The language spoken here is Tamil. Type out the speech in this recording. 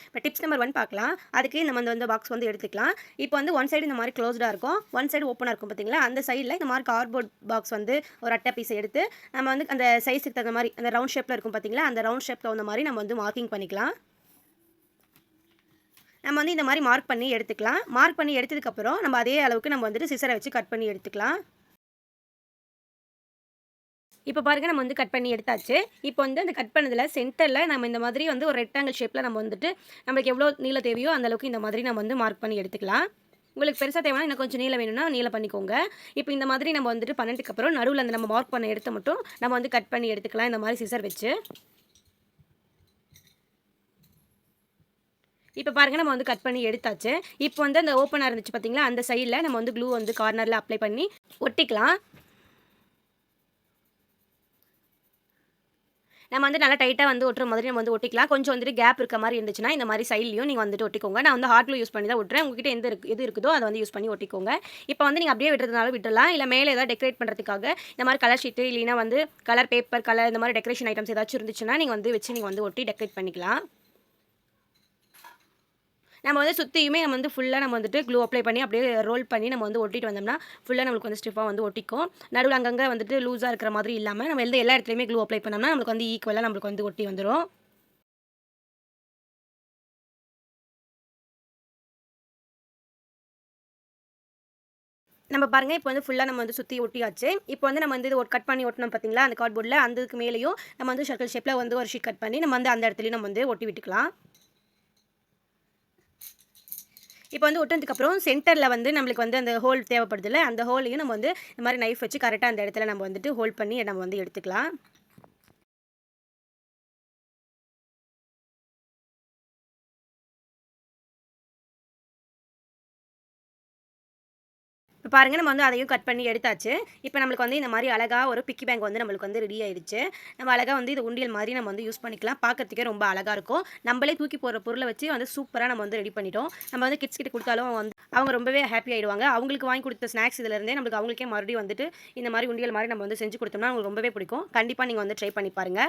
இப்போ டிப்ஸ் நம்பர் 1 பார்க்கலாம். அதுக்கு நம்ம வந்து பாக்ஸ் வந்து எடுத்துக்கலாம். இப்போ வந்து ஒன் சைடு இந்த மாதிரி க்ளோஸ்டாக இருக்கும், ஒன் சைடு ஓப்பனாக இருக்கும் பார்த்தீங்களா? அந்த சைடில் இந்த மாதிரி கார்ட்போர்ட் பாக்ஸ் வந்து ஒரு அட்டை பீஸ் எடுத்து நம்ம வந்து அந்த சைஸுக்கு தகுந்த மாதிரி அந்த ரவுண்ட் ஷேப்பில் இருக்கும் பார்த்தீங்களா? அந்த ரவுண்ட் ஷேப் தகுந்த மாதிரி நம்ம வந்து மார்க்கிங் பண்ணிக்கலாம். நம்ம வந்து இந்த மாதிரி மார்க் பண்ணி எடுத்துக்கலாம். மார்க் பண்ணி எடுத்ததுக்கப்புறம் நம்ம அதே அளவுக்கு நம்ம வந்துட்டு சிசரை வச்சு கட் பண்ணி எடுத்துக்கலாம். இப்போ பாருங்க நம்ம வந்து கட் பண்ணி எடுத்தாச்சு. இப்போ வந்து அந்த கட் பண்ணதில சென்டர்ல நம்ம இந்த மாதிரி வந்து ஒரு ரெக்டாங்கிள் ஷேப்ல நம்ம வந்துட்டு நம்மளுக்கு எவ்வளோ நீளம் தேவையோ அந்த அளவுக்கு இந்த மாதிரி நம்ம வந்து மார்க் பண்ணி எடுத்துக்கலாம். உங்களுக்கு பெருசா தேவைன்னா இன்னும் கொஞ்சம் நீளம் வேணும்னா நீளம் பண்ணிக்கோங்க. இப்போ இந்த மாதிரி நம்ம வந்துட்டு பண்ணதுக்கு அப்புறம் நடுவுல அந்த நம்ம மார்க் பண்ண இடத்த மட்டும் நம்ம வந்து கட் பண்ணி எடுத்துக்கலாம் இந்த மாதிரி சிசர் வச்சு. இப்போ பாருங்க நம்ம வந்து கட் பண்ணி எடுத்தாச்சு. இப்போ வந்து அந்த ஓப்பனா இருந்துச்சு பார்த்தீங்களா? அந்த சைடுல நம்ம வந்து க்ளூ வந்து கார்னர்ல அப்ளை பண்ணி ஒட்டிக்கலாம். நம்ம வந்து நல்லா டைட்டா வந்து ஒட்டுற மாதிரி நம்ம வந்து ஒட்டிக்கலாம். கொஞ்சம் வந்துட்டு கேப் இருக்க மாரி இருந்துச்சுன்னா, இந்த மாரி சைட்லயும் நீங்க வந்துட்டு ஒட்டிக்கோங்க. நான் வந்து ஹாட் க்ளூ யூஸ் பண்ணி தான் ஒட்டுறேன். உங்ககிட்ட எது இருக்குதோ அத வந்து யூஸ் பண்ணி ஒட்டிக்கோங்க. இப்போ வந்து நீங்க அப்படியே விடுறதுனாலும் விட்டுறலாம். இல்ல மேல ஏதாவது டெக்கரேட் பண்றதுக்காக இந்த மாரி கலர் ஷீட் இல்லைனா வந்து கலர் பேப்பர், கலர் இந்த மாரி டெக்கரேஷன் ஐட்டம்ஸ் ஏதாச்சும் இருந்துச்சுன்னா, நீங்க வந்து வச்சு நீங்க வந்து ஒட்டி டெக்கரேட் பண்ணிக்கலாம். நம்ம வந்து சுத்தியுமே நம்ம வந்து ஃபுல்லா நம்ம வந்துட்டு க்ளூ அப்ளை பண்ணி அப்படியே ரோல் பண்ணி நம்ம வந்து ஒட்டிட்டு வந்தோம்னா, ஃபுல்லா நம்மளுக்கு வந்து ஸ்டிஃபா வந்து ஒட்டிக்கும். நடுவுல அங்கங்க வந்துட்டு லூஸா இருக்கிற மாதிரி இல்லாம, நம்ம எல்லா இடத்துலயுமே க்ளூ அப்ளை பண்ணோம்னா, நம்மளுக்கு வந்து ஈக்குவலா நம்மளுக்கு வந்து ஒட்டி வந்துரும். நம்ம பாருங்க இப்போ வந்து ஃபுல்லா நம்ம வந்து சுத்தி ஒட்டியாச்சு. இப்போ வந்து நம்ம வந்து இது கட் பண்ணி ஒட்டுனோம் பார்த்தீங்களா? அந்த கார்ட்போர்ட்ல அந்த இதுக்கு மேலேயும் நம்ம வந்து சர்க்கிள் ஷேப்ல வந்து ஒரு ஷீட் கட் பண்ணி நம்ம வந்து அந்த இடத்துலயும் நம்ம வந்து ஒட்டி விட்டுக்கலாம். இப்போ வந்து ஒட்டுனதுக்கப்புறம் சென்டர்ல வந்து நம்மளுக்கு வந்து அந்த ஹோல் தேவைப்படுதுல்ல, அந்த ஹோலையும் நம்ம வந்து இந்த மாரி நைஃப் வச்சு கரெக்ட்டா அந்த இடத்துல நம்ம வந்துட்டு ஹோல்ட் பண்ணி நம்ம வந்து எடுத்துக்கலாம். இப்ப பாருங்க நம்ம வந்து அதையும் கட் பண்ணி எடுத்தாச்சு. இப்ப நம்மளுக்கு வந்து இந்த மாரி அழகா ஒரு பிக்கி பேங்க் வந்து நம்மளுக்கு வந்து ரெடி ஆயிடுச்சு. நம்ம அழகா வந்து இது உண்டியல் மாரி நம்ம வந்து யூஸ் பண்ணிக்கலாம். பார்க்கறதுக்கே ரொம்ப அழகா இருக்கும். நம்மளே தூக்கி போடுற பொருள வச்சு வந்து சூப்பரா நம்ம வந்து ரெடி பண்ணிட்டோம். நம்ம வந்து கிட்ஸ் கிட்ட குடுத்தாலும் அவங்க ரொம்பவே ஹேப்பி ஆயிடுவாங்க. அவங்களுக்கு வாங்கி குடுத்த ஸ்நாக்ஸ் இதுல இருந்தே நம்மளுக்கு அவங்களுக்கே மறுபடியும் வந்துட்டு இந்த மாரி உண்டியல் மாரி நம்ம வந்து செஞ்சு குடுத்தோம்னா அவங்களுக்கு ரொம்பவே பிடிக்கும். கண்டிப்பா நீங்க வந்து ட்ரை பண்ணி பாருங்க.